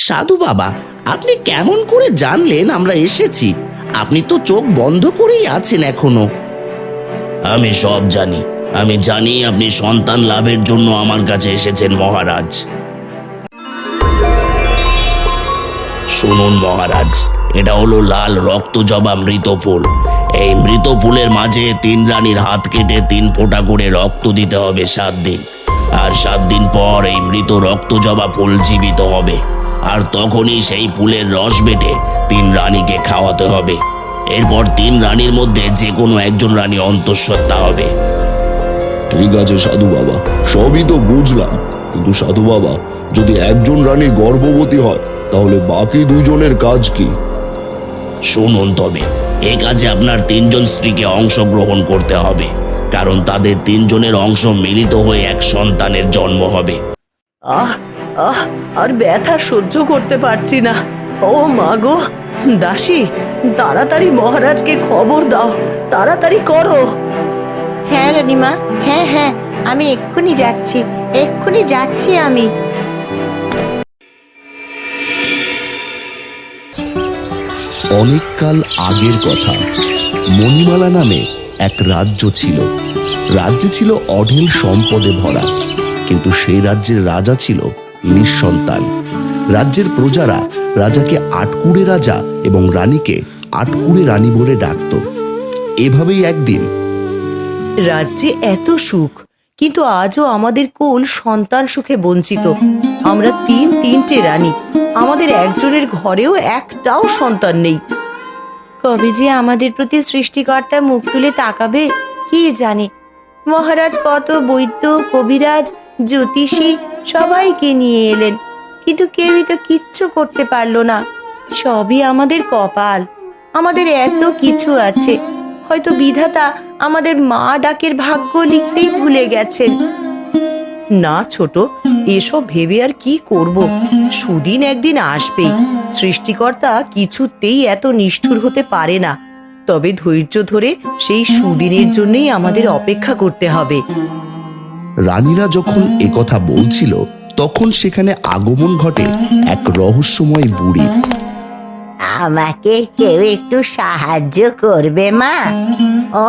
সাধু বাবা, আপনি কেমন করে জানলেন আমরা এসেছি? আপনি তো চোখ বন্ধ করেই আছেন এখনো। আমি সব জানি। আমি জানি আপনি সন্তান লাভের জন্য আমার কাছে এসেছেন মহারাজ। শুনুন মহারাজ, এটা হলো লাল রক্ত জবা মৃত ফুল। এই মৃত ফুলের মাঝে 3 রানীর হাত কেটে 3 ফোঁটা করে রক্ত দিতে হবে 7 দিন। আর 7 দিন পর এই মৃত রক্ত জবা ফুল জীবিত হবে। আর তখনই সেই ফুলের রস বেটে 3 রানীকে খাওয়াতে হবে। এরপর 3 রানীর মধ্যে যে কোনো একজন রানী অন্তঃসত্ত্বা হবে। ঠিক আছে সাধু বাবা, সবই তো বুঝলাম, কিন্তু সাধু বাবা, যদি একজন রানী গর্ভবতী হয় তাহলে বাকি 2 জনের কাজ কি? শুনুন তবে, এ কাজে আপনার 3 জন স্ত্রীকে অংশগ্রহণ করতে হবে, কারণ তাদের 3 জনের অংশ মিলিত হয়ে এক সন্তানের জন্ম হবে। আহ আহ আর ব্যথা সহ্য করতে পারছি না। ও মা গো, দাসী, তাড়াতাড়ি মহারাজকে খবর দাও, তাড়াতাড়ি করো। হ্যাঁ রানীমা, হ্যাঁ হ্যাঁ, আমি এক্ষুনি যাচ্ছি আমি। অনেককাল আগের কথা, মণিমালা নামে এক রাজ্য ছিল। রাজ্যে ছিল অঢেল সম্পদে ভরা, কিন্তু সেই রাজ্যের রাজা ছিল নিঃসন্তান। রাজ্যের প্রজারা রাজাকে আটকুড়ে রাজা এবং রানীকে আটকুড়ে রানী বলে ডাকত। এভাবেই একদিন রাজ্যে এত সুখ, কিন্তু আজও আমাদের কোল সন্তান সুখে বঞ্চিত। আমরা 3টে রানী, আমাদের একজনের ঘরেও একটাও সন্তান নেই। কবে যে আমাদের প্রতি সৃষ্টিকর্তা মুখ তুলে তাকাবে কি জানে। মহারাজ কত বৈদ্য, কবিরাজ, জ্যোতিষী সবাইকে নিয়ে এলেন, কিন্তু কেউই তো কিচ্ছু করতে পারলো না। সবই আমাদের কপাল। আমাদের এত কিছু আছে, হয়তো বিধাতা আমাদের মা ডাকের ভাগ্য লিখতেই ভুলে গেছেন। না ছোট, এসব ভেবে আর কি করব? সুদিন একদিন আসবেই। সৃষ্টিকর্তা কিছুতেই এত নিষ্ঠুর হতে পারে না। তবে ধৈর্য ধরে সেই সুদিনের জন্যই আমাদের অপেক্ষা করতে হবে। রানীরা যখন একথা বলছিল, তখন সেখানে আগমন ঘটে এক রহস্যময় বুড়ি। আমাকে কেউ একটু সাহায্য করবে মা?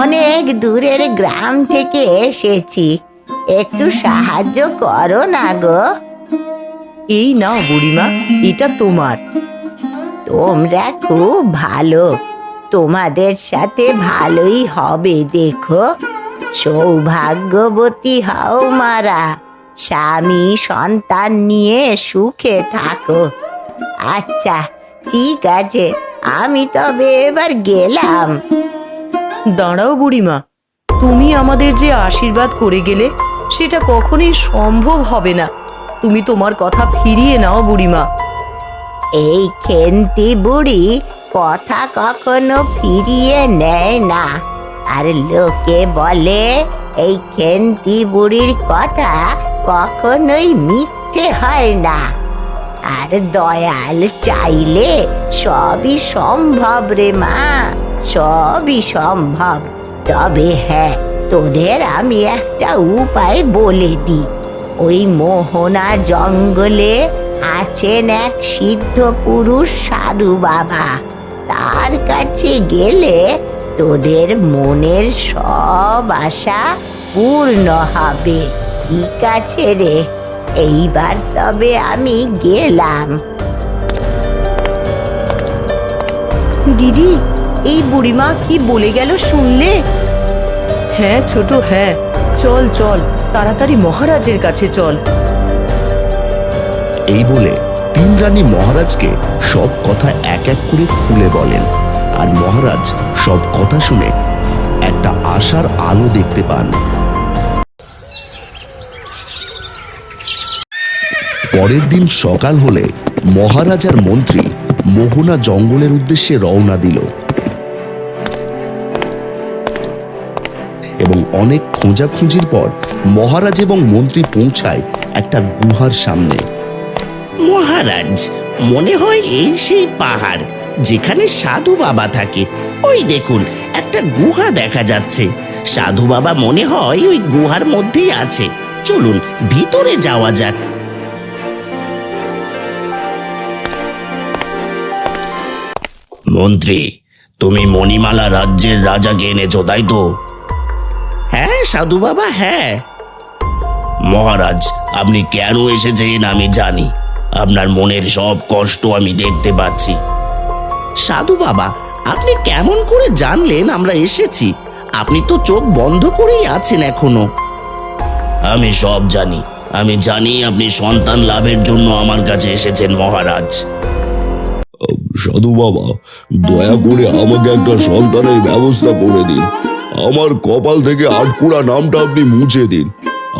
অনেক দূরের গ্রাম থেকে এসেছি, একটু সাহায্য করো না গো। এই নাও বুড়িমা, এটা তোমার। তোমরা খুব ভালো, তোমাদের সাথে ভালোই হবে দেখো। সৌভাগ্যবতী হও মারা, স্বামী সন্তান নিয়ে সুখে থাকো। আচ্ছা ঠিক আছে, আমি তবে এবার গেলাম। দাঁড়াও বুড়িমা, তুমি আমাদের যে আশীর্বাদ করে গেলে সেটা কখনোই সম্ভব হবে না। তুমি তোমার কথা ফিরিয়ে নাও বুড়িমা। এই খেন্তি বুড়ি কথা কখনো ফিরিয়ে নেয় না, আর লোকে বলে এই খেন্তি বুড়ির কথা কখনোই মিথ্যে হয় না। আর দয়াল চাইলে সবই সম্ভব রে মা, সবই সম্ভব। তবে হ্যাঁ, তোদের আমি একটা উপায় বলে দিই। ওই মোহনা জঙ্গলে আছেন এক সিদ্ধ পুরুষ সাধু বাবা। তার কাছে গেলে তোদের মনের সব আশা পূর্ণ হবে। ঠিক আছে রে, এইবার তবে আমি গেলাম। দিদি, এই বুড়িমা কি বলে গেল শুনলে? হ্যাঁ ছোট, হ্যাঁ, চল চল, তাড়াতাড়ি মহারাজের কাছে চল। এই বলে 3 রানী মহারাজকে সব কথা এক এক করে খুলে বলেন। আর মহারাজ সব কথা শুনে একটা আশার আলো দেখতে পান। পরের দিন সকাল হলে মহারাজ আর মন্ত্রী মোহনা জঙ্গলের উদ্দেশ্যে রওনা দিল এবং অনেক খোঁজাখুঁজির পর মহারাজ এবং মন্ত্রী পৌঁছায় একটা গুহার সামনে। মহারাজ, মনে হয় এই সেই পাহাড় যেখানে সাধু বাবা থাকে। ওই দেখুন, একটা গুহা দেখা যাচ্ছে। সাধু বাবা মনে হয় ওই গুহার মধ্যেই আছে। চলুন ভিতরে যাওয়া যাক। মন্ত্রী, তুমি মণিমালা রাজ্যের রাজাকে এনেছো, তাই তো? হ্যাঁ সাধু বাবা, হ্যাঁ। মহারাজ, আপনি কেন এসেছেন আমি জানি। আপনার মনের সব কষ্ট আমি দেখতে পাচ্ছি। সাধু বাবা, আপনি কেমন করে জানলেন আমরা এসেছি? আপনি তো চোখ বন্ধ করেই আছেন এখনো। আমি সব জানি। আমি জানি আপনি সন্তান লাভের জন্য আমার কাছে এসেছেন মহারাজ। সাধু বাবা, দয়া করে আমাকে একটা সন্তানের ব্যবস্থা করে দিন। আমার কপাল থেকে আটকুড়া নামটা আপনি মুছে দিন,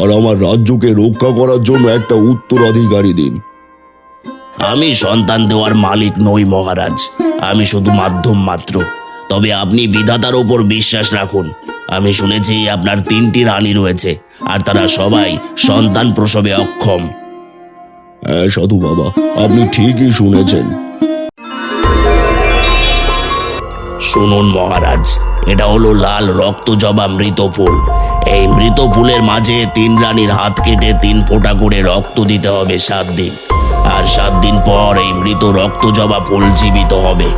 আর আমার রাজ্যকে রক্ষা করার জন্য একটা উত্তরাধিকারী দিন। আমি সন্তান দেওয়ার মালিক নই মহারাজ, আমি শুধু মাধ্যম মাত্র। তবে আপনি বিধাতার ওপর বিশ্বাস রাখুন। আমি শুনেছি আপনার 3টি রানী রয়েছে, আর তারা সবাই সন্তান প্রসবে অক্ষম। হ্যাঁ সাধু বাবা, আপনি ঠিকই শুনেছেন। শুনুন মহারাজ, এটা হলো লাল রক্ত জবা মৃত ফুল। এই মৃত ফুলের মাঝে 3 রানীর হাত কেটে 3 ফোঁটা করে রক্ত দিতে হবে 7 দিন। আর 7 দিন পর এই মৃত রক্ত জবা ফুল জীবিত হবে,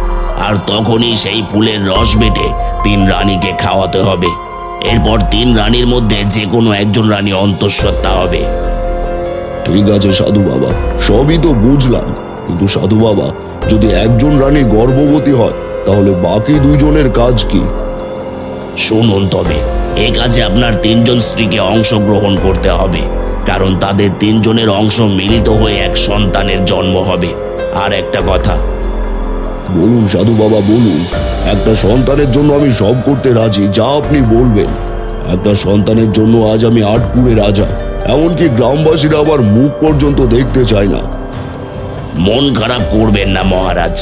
আর তখনই সেই ফুলের রস বেটে 3 রানীকে খাওয়াতে হবে। এরপর 3 রানীর মধ্যে যে কোনো একজন রানী অন্তঃসত্ত্বা হবে। ঠিক আছে সাধু বাবা, সবই তো বুঝলাম, কিন্তু সাধু বাবা, যদি একজন রানী গর্ভবতী হয় তাহলে বাকি 2 জনের কাজ কি? শুনুন তবে, এ কাজে আপনার 3 জন স্ত্রীকে অংশগ্রহণ করতে হবে, কারণ তাদের 3 জনের অংশ মিলিত হয়ে এক সন্তানের জন্ম হবে। আর একটা কথা, বলুন সাধু বাবা, বলুন। একটা সন্তানের জন্য আমি সব করতে রাজি, যা আপনি বলবেন। একটা সন্তানের জন্য আজ আমি আটকুড়ে রাজা, এমনকি গ্রামবাসীরা আমার মুখ পর্যন্ত দেখতে চায় না। মন খারাপ করবেন না মহারাজ,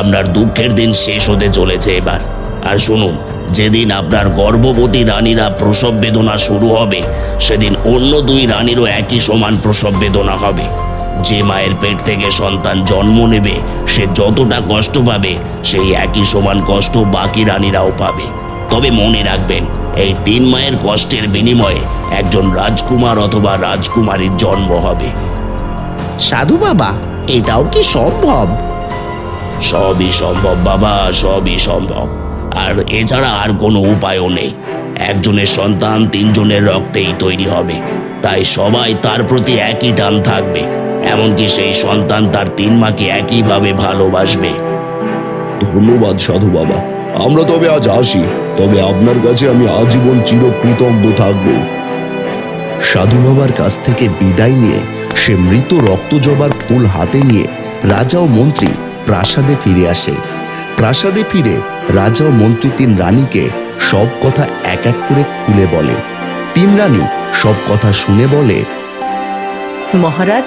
আপনার দুঃখের দিন শেষ হতে চলেছে এবার। আর শুনুন, যেদিন আপনার গর্ভবতী রানীরা প্রসব বেদনা শুরু হবে, সেদিন অন্য 2 রানীরও একই সমান প্রসব বেদনা হবে। যে মায়ের পেট থেকে সন্তান জন্ম নেবে, সে যতটা কষ্ট পাবে, সেই একই সমান কষ্ট বাকি রানীরাও পাবে। তবে মনে রাখবেন, এই 3 মায়ের কষ্টের বিনিময়ে একজন রাজকুমার অথবা রাজকুমারীর জন্ম হবে। সাধু বাবা, এটাও কি সম্ভব? সবই সম্ভব বাবা, সবই সম্ভব। আর এছাড়া আর কোনো উপায়ও নেই। একজনের সন্তান 3 জনের রক্তেই তৈরি হবে, তাই সবাই তার প্রতি একই টান থাকবে। এমনকি সেই সন্তান তার 3 মাকে একইভাবে ভালোবাসবে। ধন্যবাদ সাধু বাবা, আমরা তবে আজ আসি। তবে আপনার কাছে আমি আজীবন চিরকৃতজ্ঞ থাকব। সাধু বাবার কাছ থেকে বিদায় নিয়ে সে মৃত রক্তজবার ফুল হাতে নিয়ে রাজা ও মন্ত্রী প্রাসাদে ফিরে আসে। প্রাসাদে ফিরে রাজা ও মন্ত্রী 3 রানীকে সব কথা এক এক করে খুলে বলে। 3 রানী সব কথা শুনে বলে, মহারাজ,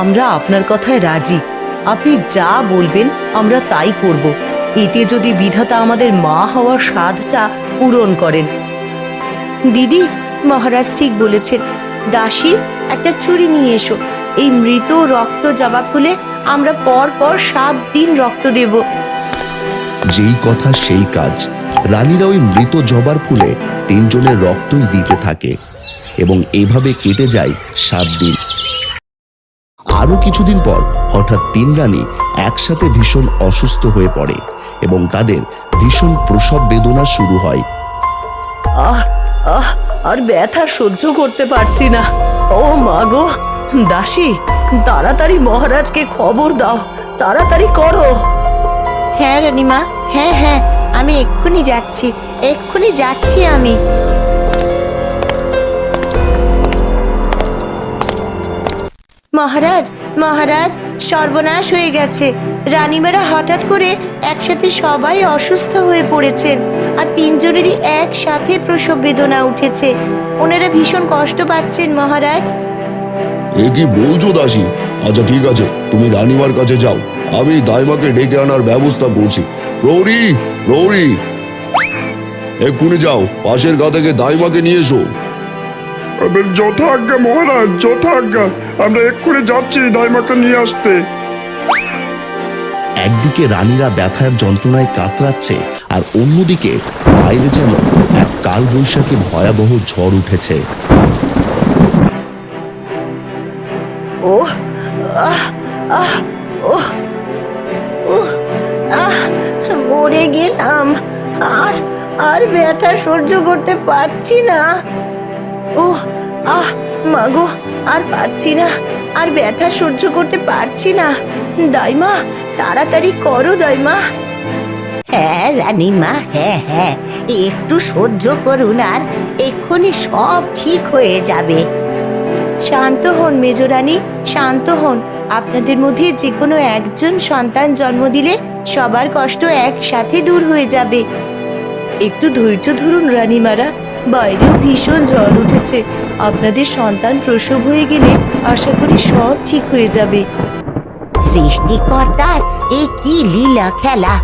আমরা আপনার কথায় রাজি। আপনি যা বলবেন আমরা তাই করব। এতে যদি বিধাতা আমাদের মা হওয়ার সাধটা পূরণ করেন। দিদি, মহারাজ ঠিক বলেছেন। দাসী, একটা ছুরি নিয়ে এসো। এই মৃত রক্ত জবা ফুলে আমরা পর পর 7 দিন রক্ত দেব। যেই কথা সেই কাজ। রানীরা ওই মৃত জবার ফুলে 3 জনের রক্তই দিতে থাকে এবং এভাবে কেটে যায় 7 দিন। আরো কিছুদিন পর হঠাৎ 3 রানী একসাথে ভীষণ অসুস্থ হয়ে পড়ে এবং তাদের ভীষণ প্রসব বেদনা শুরু হয়। আহ আহ আর ব্যথা সহ্য করতে পারছি না। ও মা গো, দাসী, তাড়াতাড়ি মহারাজকে খবর দাও, তাড়াতাড়ি করো। হ্যাঁ রানীমা, হ্যাঁ হ্যাঁ, আমি এক্ষুনি যাচ্ছি, এক্ষুনি যাচ্ছি আমি। মহারাজ, মহারাজ, সর্বনাশ হয়ে গেছে। রানীমারা হঠাৎ করে একসাথে সবাই অসুস্থ হয়ে পড়েছেন, আর 3 জনেরই একসাথে প্রসব বেদনা উঠেছে। ওনারা ভীষণ কষ্ট পাচ্ছেন মহারাজ। এ কি বলছো দাসী? আচ্ছা ঠিক আছে, তুমি রানীমার কাছে যাও, আমি দাইমাকে ডেকে আনার ব্যবস্থা করছি। প্রহরী, প্রহরী, এক্ষুনি যাও, পাশের গা থেকে দাইমাকে নিয়ে এসো। যথাজ্ঞা মহারাজ, যথাজ্ঞা। আমরা এক্ষুনি যাচ্ছি দাইমাকে নিয়ে আসতে। একদিকে রানীরা ব্যথার যন্ত্রণায় কাতরাচ্ছে, আর অন্যদিকে বাইরে যেন এক কালবৈশাখী ভয়াবহ ঝড় উঠেছে। ওহ আহ আহ ওহ ওহ আহ মরে গেলাম। আর আর ব্যথা সহ্য করতে পারছি না। ওহ, আহ মাগো, আর পারছি না, আর ব্যথা সহ্য করতে পারছি না। দাইমা, তাড়াতাড়ি করো দাইমা। হ্যাঁ রানীমা, হ্যাঁ হ্যাঁ, একটু সহ্য করুন, আর এক্ষুনি সব ঠিক হয়ে যাবে। শান্ত হন মেজরানী, শান্ত হন। আপনাদের মধ্যে যে কোনো একজন সন্তান জন্ম দিলে সবার কষ্ট একসাথে দূর হয়ে যাবে। একটু ধৈর্য ধরুন রানীমারা, বাইরেও ভীষণ ঝড় উঠেছে। আপনাদের সন্তান প্রসব হয়ে গেলে আশা করি সব ঠিক হয়ে যাবে। সৃষ্টিকর্তার এ কি লীলা খেলা!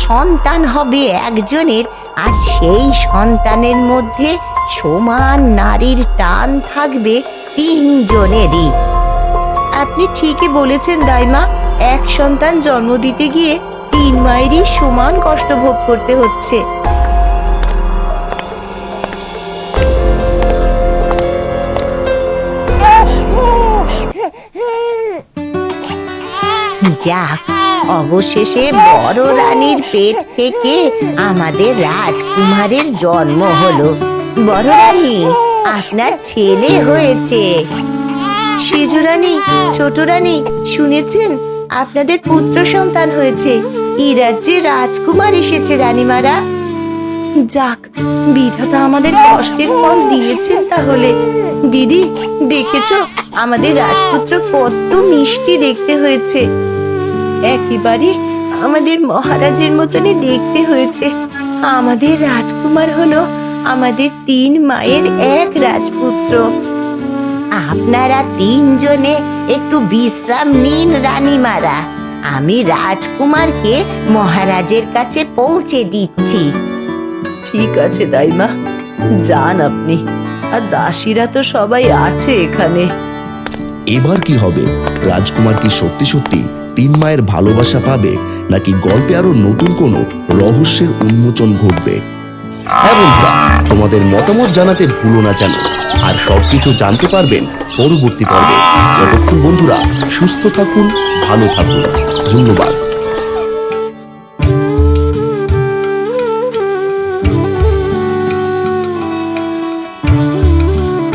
সন্তান হবে একজনের, আর সেই সন্তানের মধ্যে সমান নারীর টান থাকবে তিনজনেরই। আপনি ঠিকই বলেছেন দাইমা, এক সন্তান জন্ম দিতে গিয়ে 3 মায়েরই সমান কষ্ট ভোগ করতে হচ্ছে। যাক, অবশেষে বড় রানীর পেট থেকে আমাদের রাজকুমারের জন্ম হলো। বড় রানী, আপনার ছেলে হয়েছে। সেজ রানী, ছোট রানী, শুনেছেন আপনাদের পুত্র সন্তান হয়েছে। এই রাজ্যে রাজকুমার এসেছে রানীমারা। যাক, বিধাতা আমাদের কষ্টের ফল দিয়েছেন তাহলে। দিদি, দেখেছো আমাদের রাজপুত্র কত মিষ্টি দেখতে হয়েছে। একেবারে আমাদের মহারাজের মতনই দেখতে হয়েছে। আমাদের রাজকুমার হলো আমাদের 3 মায়ের এক রাজপুত্র। আপনারা তিনজনে একটু বিশ্রাম নিন রানীমারা, আমি রাজকুমারকে মহারাজের কাছে পৌঁছে দিচ্ছি। ঠিক আছে দাইমা, যান আপনি। আর দাসীরা তো সবাই আছে এখানে। এবার কি হবে? রাজকুমার কি সত্যি সত্যি 3 মায়ের ভালোবাসা পাবে, নাকি গল্পে আরো নতুন কোনো রহস্যের উন্মোচন ঘটবে? হ্যাঁ বন্ধুরা, তোমাদের মতামত জানাতে ভুলো না যেন। আর সবকিছু জানতে পারবেন পরবর্তী পর্বে। ততক্ষণ বন্ধুরা সুস্থ থাকুন, ভালো থাকুন। ধন্যবাদ।